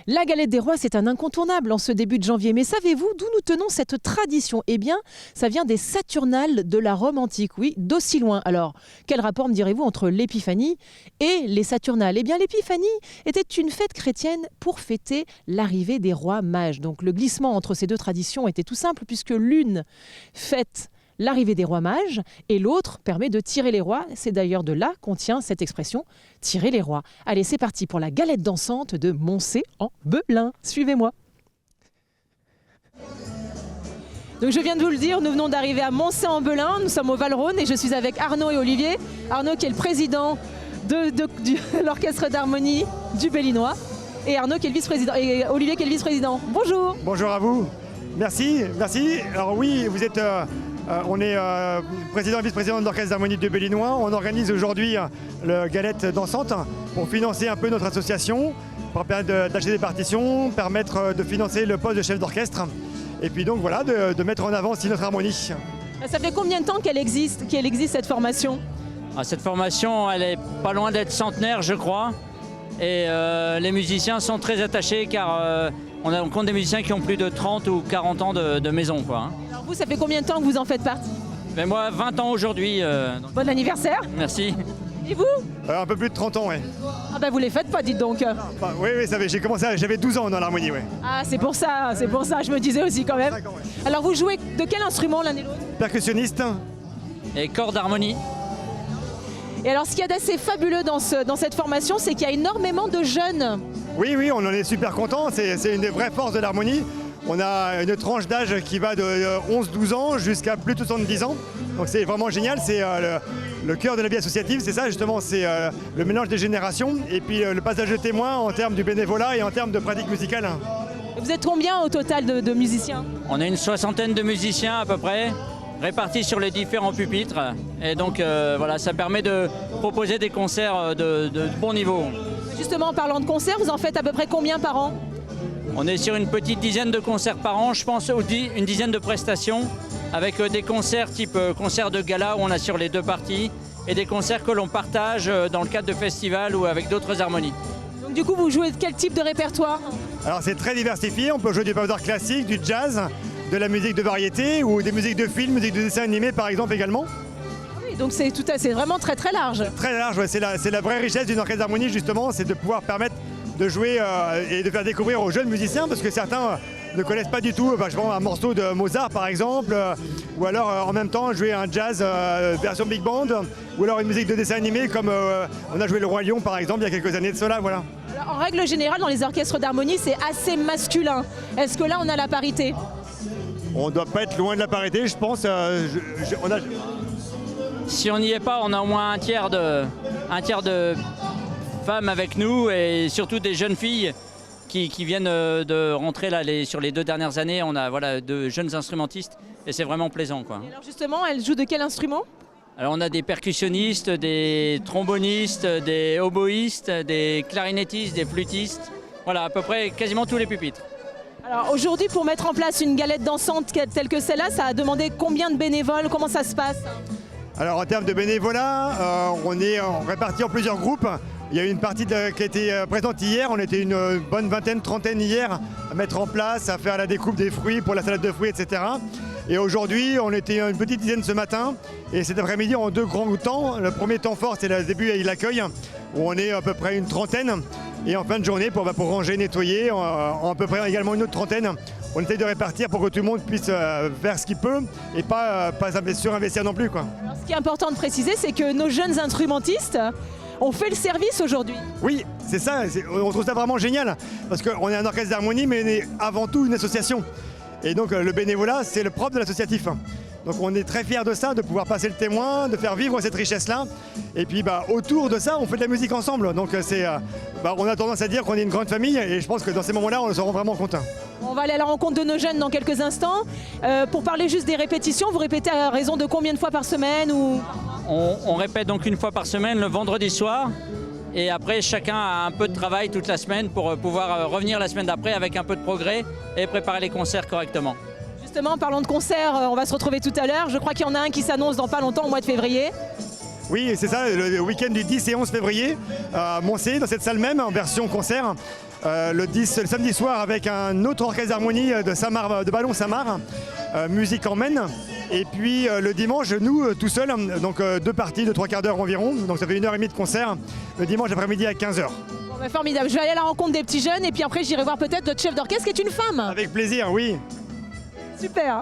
La galette des rois, c'est un incontournable en ce début de janvier. Mais savez-vous d'où nous tenons cette tradition? Eh bien, ça vient des Saturnales de la Rome antique, oui, d'aussi loin. Alors, quel rapport, me direz-vous, entre l'Épiphanie et les Saturnales? Eh bien, l'Épiphanie était une fête chrétienne pour fêter l'arrivée des rois mages. Donc, le glissement entre ces deux traditions était tout simple, puisque l'une fête l'arrivée des rois mages et l'autre permet de tirer les rois. C'est d'ailleurs de là qu'on tient cette expression, tirer les rois. Allez, c'est parti pour la galette dansante de Moncé-en-Belin. Suivez-moi. Donc je viens de vous le dire, nous venons d'arriver à Moncé-en-Belin, nous sommes au Val-Rhône et je suis avec Arnaud et Olivier. Arnaud qui est le président de l'orchestre d'harmonie du Bellinois et Arnaud qui est le vice-président et Olivier qui est le vice-président. Bonjour. Bonjour à vous. Merci. Alors oui, vous êtes... on est président et vice-président de l'Orchestre d'harmonie du Bellinois. On organise aujourd'hui le galette dansante pour financer un peu notre association, pour permettre d'acheter des partitions, permettre de financer le poste de chef d'orchestre et puis donc voilà, de mettre en avant aussi notre harmonie. Ça fait combien de temps qu'elle existe cette formation? Cette formation, elle est pas loin d'être centenaire, je crois. Et les musiciens sont très attachés car on compte des musiciens qui ont plus de 30 ou 40 ans de maison, quoi. Alors vous, ça fait combien de temps que vous en faites partie? Mais moi, 20 ans aujourd'hui. Bon anniversaire. Merci. Et vous? Un peu plus de 30 ans, oui. Ah bah vous les faites pas, dites donc. Oui, j'ai commencé, j'avais 12 ans dans l'harmonie, oui. Ah c'est pour ça, je me disais aussi quand même. Alors vous jouez de quel instrument l'un et l'autre? Percussionniste. Et corps d'harmonie. Et alors ce qu'il y a d'assez fabuleux dans cette formation, c'est qu'il y a énormément de jeunes. Oui, on en est super content, c'est une des vraies forces de l'harmonie. On a une tranche d'âge qui va de 11-12 ans jusqu'à plus de 70 ans. Donc c'est vraiment génial, c'est le cœur de la vie associative, c'est ça justement, c'est le mélange des générations et puis le passage de témoin en termes du bénévolat et en termes de pratique musicale. Et vous êtes combien au total de musiciens? On a une soixantaine de musiciens à peu près, répartis sur les différents pupitres. Et donc voilà, ça permet de proposer des concerts de bon niveau. Justement, en parlant de concerts, vous en faites à peu près combien par an? On est sur une petite dizaine de concerts par an, je pense une dizaine de prestations, avec des concerts type concert de gala où on assure les deux parties, et des concerts que l'on partage dans le cadre de festivals ou avec d'autres harmonies. Donc du coup, vous jouez de quel type de répertoire? Alors c'est très diversifié, on peut jouer du répertoire classique, du jazz, de la musique de variété ou des musiques de film, musique de dessin animé par exemple également. Oui, donc c'est vraiment très très large. Très large, ouais, c'est la vraie richesse d'une orchestre d'harmonie justement, c'est de pouvoir permettre de jouer et de faire découvrir aux jeunes musiciens parce que certains ne connaissent pas du tout un morceau de Mozart par exemple ou alors en même temps jouer un jazz version big band ou alors une musique de dessin animé comme on a joué le Roi Lion par exemple il y a quelques années de cela, voilà. Alors, en règle générale dans les orchestres d'harmonie c'est assez masculin. Est-ce que là on a la parité? On ne doit pas être loin de la parité, je pense. Si on n'y est pas, on a au moins un tiers de femmes avec nous et surtout des jeunes filles qui viennent de rentrer là, sur les 2 dernières années. On a de jeunes instrumentistes et c'est vraiment plaisant, quoi. Et alors justement, elles jouent de quel instrument? Alors on a des percussionnistes, des trombonistes, des oboïstes, des clarinettistes, des flûtistes. Voilà, à peu près quasiment tous les pupitres. Alors aujourd'hui, pour mettre en place une galette dansante telle que celle-là, ça a demandé combien de bénévoles? Comment ça se passe? Alors en termes de bénévolat, on est répartis en plusieurs groupes. Il y a eu une partie qui a été présente hier, on était une bonne vingtaine, trentaine hier à mettre en place, à faire la découpe des fruits pour la salade de fruits, etc. Et aujourd'hui, on était une petite dizaine ce matin et cet après-midi en 2 grands temps. Le premier temps fort, c'est le début et l'accueil où on est à peu près une trentaine. Et en fin de journée, pour ranger, nettoyer, à peu près également une autre trentaine. On essaie de répartir pour que tout le monde puisse faire ce qu'il peut et pas surinvestir non plus, quoi. Alors, ce qui est important de préciser, c'est que nos jeunes instrumentistes ont fait le service aujourd'hui. Oui, c'est ça, on trouve ça vraiment génial parce qu'on est un orchestre d'harmonie mais on est avant tout une association. Et donc le bénévolat, c'est le propre de l'associatif. Donc on est très fiers de ça, de pouvoir passer le témoin, de faire vivre cette richesse-là. Et puis autour de ça, on fait de la musique ensemble. Donc on a tendance à dire qu'on est une grande famille et je pense que dans ces moments-là, on se rend vraiment compte. On va aller à la rencontre de nos jeunes dans quelques instants. Pour parler juste des répétitions, vous répétez à raison de combien de fois par semaine ou... On répète donc une fois par semaine le vendredi soir. Et après, chacun a un peu de travail toute la semaine pour pouvoir revenir la semaine d'après avec un peu de progrès et préparer les concerts correctement. Justement, parlons de concerts, on va se retrouver tout à l'heure. Je crois qu'il y en a un qui s'annonce dans pas longtemps, au mois de février. Oui, c'est ça, le week-end du 10 et 11 février à Moncé, dans cette salle même, en version concert. le samedi soir avec un autre orchestre d'harmonie de Ballon Samar, musique en Maine. Et puis le dimanche, nous tout seuls, donc 2 parties de 3 quarts d'heure environ, donc ça fait 1h30 de concert, le dimanche après-midi à 15h. Bon, bah, formidable, je vais aller à la rencontre des petits jeunes et puis après j'irai voir peut-être notre chef d'orchestre qui est une femme. Avec plaisir, oui. Super.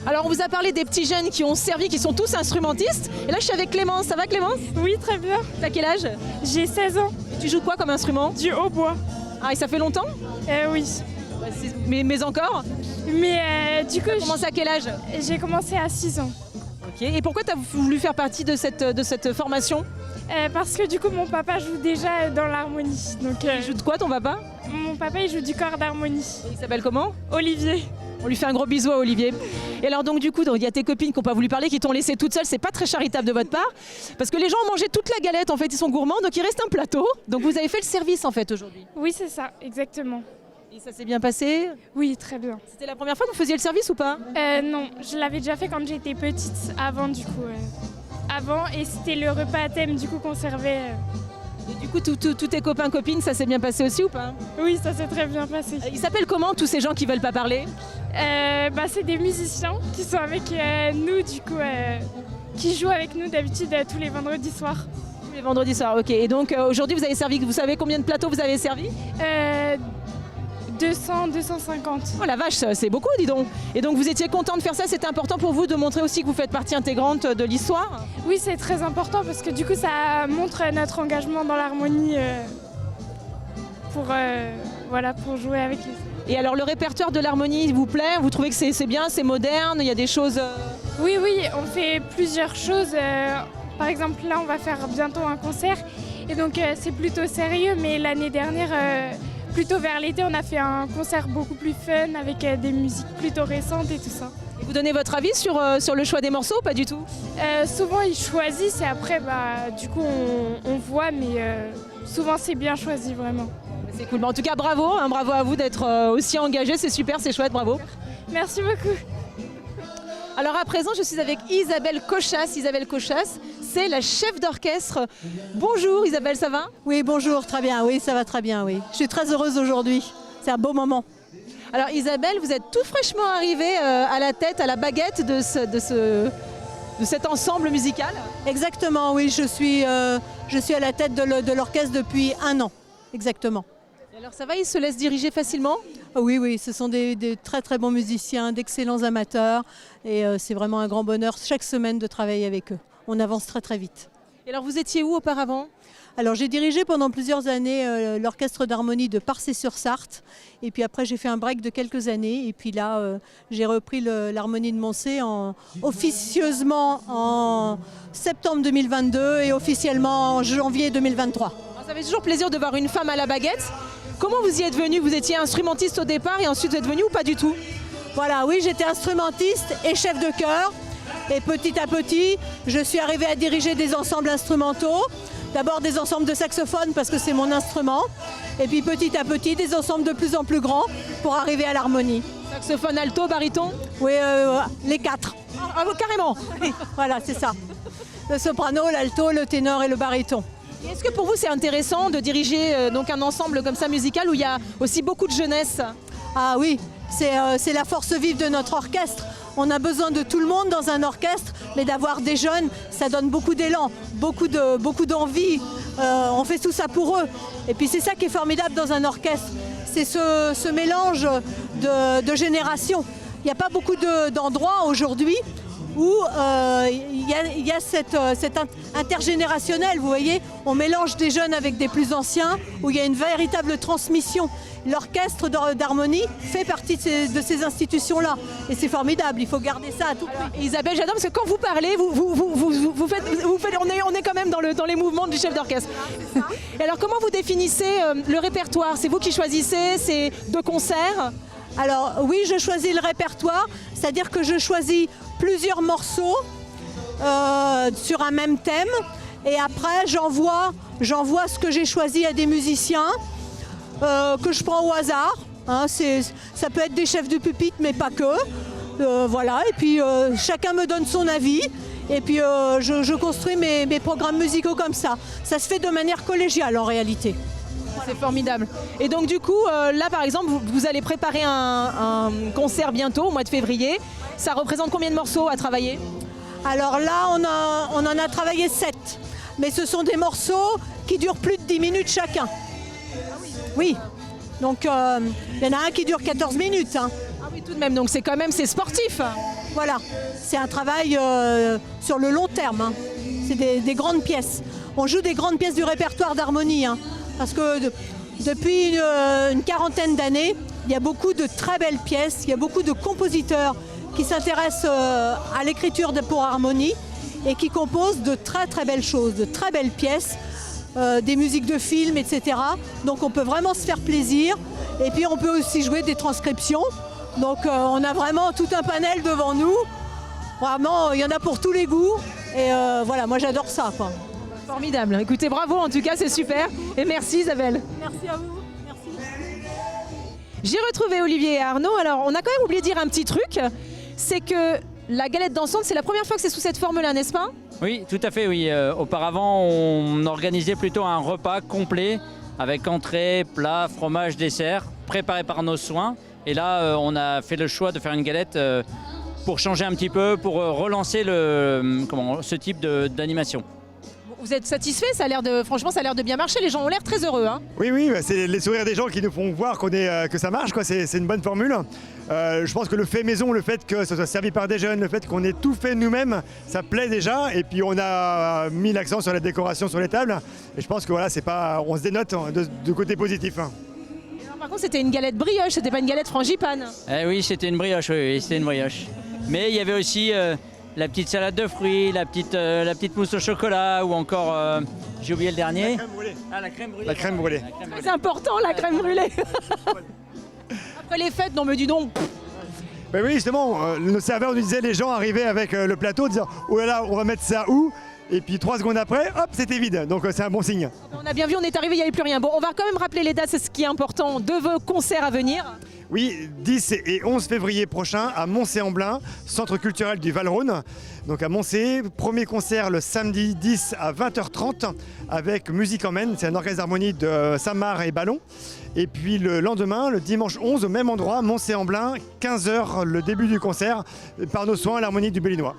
Alors on vous a parlé des petits jeunes qui ont servi, qui sont tous instrumentistes. Et là je suis avec Clémence, ça va Clémence? Oui, très bien. T'as quel âge? J'ai 16 ans. Tu joues quoi comme instrument? Du hautbois. Ah et ça fait longtemps? Oui. Bah, mais encore? Mais du coup, T'as commencé à quel âge? j'ai commencé à 6 ans. Ok, et pourquoi t'as voulu faire partie de cette formation? Parce que du coup, mon papa joue déjà dans l'harmonie. Donc, Il joue de quoi ton papa? mon papa, il joue du corps d'harmonie. Il s'appelle comment? Olivier. On lui fait un gros bisou à Olivier. Et alors donc du coup, il y a tes copines qui n'ont pas voulu parler, qui t'ont laissé toute seule. C'est pas très charitable de votre part, parce que les gens ont mangé toute la galette. En fait, ils sont gourmands, donc il reste un plateau. Donc vous avez fait le service en fait aujourd'hui. Oui, c'est ça, exactement. Et ça s'est bien passé? Oui, très bien. C'était la première fois que vous faisiez le service ou pas? Non, je l'avais déjà fait quand j'étais petite, avant du coup. Avant, et c'était le repas à thème du coup qu'on servait. Et du coup, tous tes copains, copines, ça s'est bien passé aussi ou pas? Oui, ça s'est très bien passé. Ils s'appellent comment tous ces gens qui veulent pas parler? C'est des musiciens qui sont avec nous du coup, qui jouent avec nous d'habitude tous les vendredis soirs. Tous les vendredis soirs, ok. Et donc aujourd'hui, vous avez servi, vous savez combien de plateaux vous avez servi? 200, 250. Oh la vache, c'est beaucoup, dis donc. Et donc vous étiez content de faire ça, c'était important pour vous de montrer aussi que vous faites partie intégrante de l'histoire? Oui, c'est très important parce que du coup, ça montre notre engagement dans l'harmonie pour jouer avec les... Et alors le répertoire de l'harmonie vous plaît? Vous trouvez que c'est bien, c'est moderne, il y a des choses... Oui, on fait plusieurs choses. Par exemple, là, on va faire bientôt un concert. Et donc, c'est plutôt sérieux. Mais l'année dernière, plutôt vers l'été, on a fait un concert beaucoup plus fun avec des musiques plutôt récentes et tout ça. Et vous donnez votre avis sur le choix des morceaux ou pas du tout? Souvent, ils choisissent et après, du coup, on voit. Mais souvent, c'est bien choisi, vraiment. C'est cool. Mais en tout cas, bravo, hein, bravo à vous d'être aussi engagés. C'est super, c'est chouette, bravo. Merci beaucoup. Alors à présent, je suis avec Isabelle Cochas. Isabelle Cochas, c'est la chef d'orchestre. Bonjour Isabelle, ça va? Oui, bonjour, très bien, oui, ça va très bien, oui. Je suis très heureuse aujourd'hui, c'est un beau moment. Alors Isabelle, vous êtes tout fraîchement arrivée à la tête, à la baguette de cet ensemble musical. Exactement, oui, je suis à la tête de l'orchestre depuis 1 an, exactement. Et alors ça va, ils se laissent diriger facilement? Oui, ce sont des très très bons musiciens, d'excellents amateurs et c'est vraiment un grand bonheur chaque semaine de travailler avec eux. On avance très très vite. Et alors vous étiez où auparavant? Alors j'ai dirigé pendant plusieurs années l'orchestre d'harmonie de Parcé-sur-Sarthe et puis après j'ai fait un break de quelques années et puis là j'ai repris l'harmonie de Moncé officieusement en septembre 2022 et officiellement en janvier 2023. Alors, ça fait toujours plaisir de voir une femme à la baguette. Comment vous y êtes venue? Vous étiez instrumentiste au départ et ensuite vous êtes venue ou pas du tout? Voilà, oui, j'étais instrumentiste et chef de chœur. Et petit à petit, je suis arrivée à diriger des ensembles instrumentaux. D'abord des ensembles de saxophone parce que c'est mon instrument. Et puis petit à petit, des ensembles de plus en plus grands pour arriver à l'harmonie. Saxophone, alto, baryton? Oui, les 4. Ah, carrément. Voilà, c'est ça. Le soprano, l'alto, le ténor et le baryton. Est-ce que pour vous c'est intéressant de diriger donc un ensemble comme ça musical où il y a aussi beaucoup de jeunesse? Ah oui, c'est la force vive de notre orchestre. On a besoin de tout le monde dans un orchestre, mais d'avoir des jeunes, ça donne beaucoup d'élan, beaucoup d'envie. On fait tout ça pour eux. Et puis c'est ça qui est formidable dans un orchestre, c'est ce mélange de générations. Il n'y a pas beaucoup d'endroits aujourd'hui où il y a cette intergénérationnel, vous voyez, on mélange des jeunes avec des plus anciens, où il y a une véritable transmission. L'orchestre d'harmonie fait partie de ces institutions-là, et c'est formidable, il faut garder ça à tout prix. Isabelle, j'adore parce que quand vous parlez, on est quand même dans les mouvements du chef d'orchestre. Et alors comment vous définissez le répertoire? C'est vous qui choisissez, c'est de concert? Alors oui, je choisis le répertoire, c'est-à-dire que je choisis plusieurs morceaux sur un même thème et après j'envoie ce que j'ai choisi à des musiciens que je prends au hasard. Hein, ça peut être des chefs de pupitre mais pas que. Voilà, et puis chacun me donne son avis Et puis je construis mes programmes musicaux comme ça. Ça se fait de manière collégiale en réalité. C'est formidable. Et donc du coup, là par exemple, vous allez préparer un concert bientôt, au mois de février. Ça représente combien de morceaux à travailler? Alors là, on en a travaillé 7. Mais ce sont des morceaux qui durent plus de 10 minutes chacun. Oui. Donc il y en a un qui dure 14 minutes. Hein. Ah oui, tout de même, donc c'est sportif. Voilà, c'est un travail sur le long terme. Hein. C'est des grandes pièces. On joue des grandes pièces du répertoire d'harmonie. Hein, parce que depuis une quarantaine d'années, il y a beaucoup de très belles pièces, il y a beaucoup de compositeurs qui s'intéressent à l'écriture pour harmonie et qui composent de très très belles choses, de très belles pièces, des musiques de films, etc. Donc on peut vraiment se faire plaisir. Et puis on peut aussi jouer des transcriptions. Donc on a vraiment tout un panel devant nous. Vraiment, il y en a pour tous les goûts. Et voilà, moi j'adore ça, quoi. Formidable. Écoutez, bravo en tout cas, c'est super. Et merci Isabelle. Merci à vous. Merci. J'ai retrouvé Olivier et Arnaud. Alors on a quand même oublié de dire un petit truc. C'est que la galette dansante, c'est la première fois que c'est sous cette forme-là, n'est-ce pas? Oui, tout à fait, oui. Auparavant, on organisait plutôt un repas complet avec entrée, plat, fromage, dessert, préparé par nos soins. Et là, on a fait le choix de faire une galette pour changer un petit peu, pour relancer ce type d'animation. Vous êtes satisfait? Franchement, ça a l'air de bien marcher. Les gens ont l'air très heureux. Hein. Oui, bah, c'est les sourires des gens qui nous font voir que ça marche, quoi. C'est une bonne formule. Je pense que le fait maison, le fait que ce soit servi par des jeunes, le fait qu'on ait tout fait nous-mêmes, ça plaît déjà. Et puis on a mis l'accent sur la décoration sur les tables. Et je pense que voilà, on se dénote de côté positif. Alors, par contre, c'était une galette brioche, c'était pas une galette frangipane. Eh oui, c'était une brioche, oui, c'était une brioche. Mais il y avait aussi la petite salade de fruits, la petite mousse au chocolat ou encore, j'ai oublié le dernier. La crème brûlée. Ah, la crème brûlée. La crème brûlée. C'est important, la crème brûlée. Après les fêtes, non mais dis donc. Ben oui, justement, nos serveurs nous disaient, les gens arrivaient avec le plateau, disant oh là là, on va mettre ça où? Et puis 3 secondes après, hop, c'était vide. Donc c'est un bon signe. On a bien vu, on est arrivé, il n'y avait plus rien. Bon, on va quand même rappeler les dates, c'est ce qui est important, de vos concerts à venir. Oui, 10 et 11 février prochain à Moncé-en-Blain, centre culturel du Val-Rhône. Donc à Moncé, premier concert le samedi 10 à 20h30 avec Musique Emmène, c'est un orchestre d'harmonie de Saint-Marc et Ballon. Et puis le lendemain, le dimanche 11, au même endroit, Moncé-en-Blain, 15h, le début du concert, par nos soins, l'harmonie du Bellinois.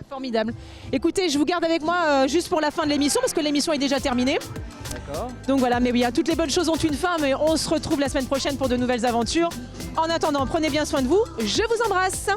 Formidable. Écoutez, je vous garde avec moi juste pour la fin de l'émission, parce que l'émission est déjà terminée. D'accord. Donc voilà, mais oui, toutes les bonnes choses ont une fin, mais on se retrouve la semaine prochaine pour de nouvelles aventures. En attendant, prenez bien soin de vous. Je vous embrasse.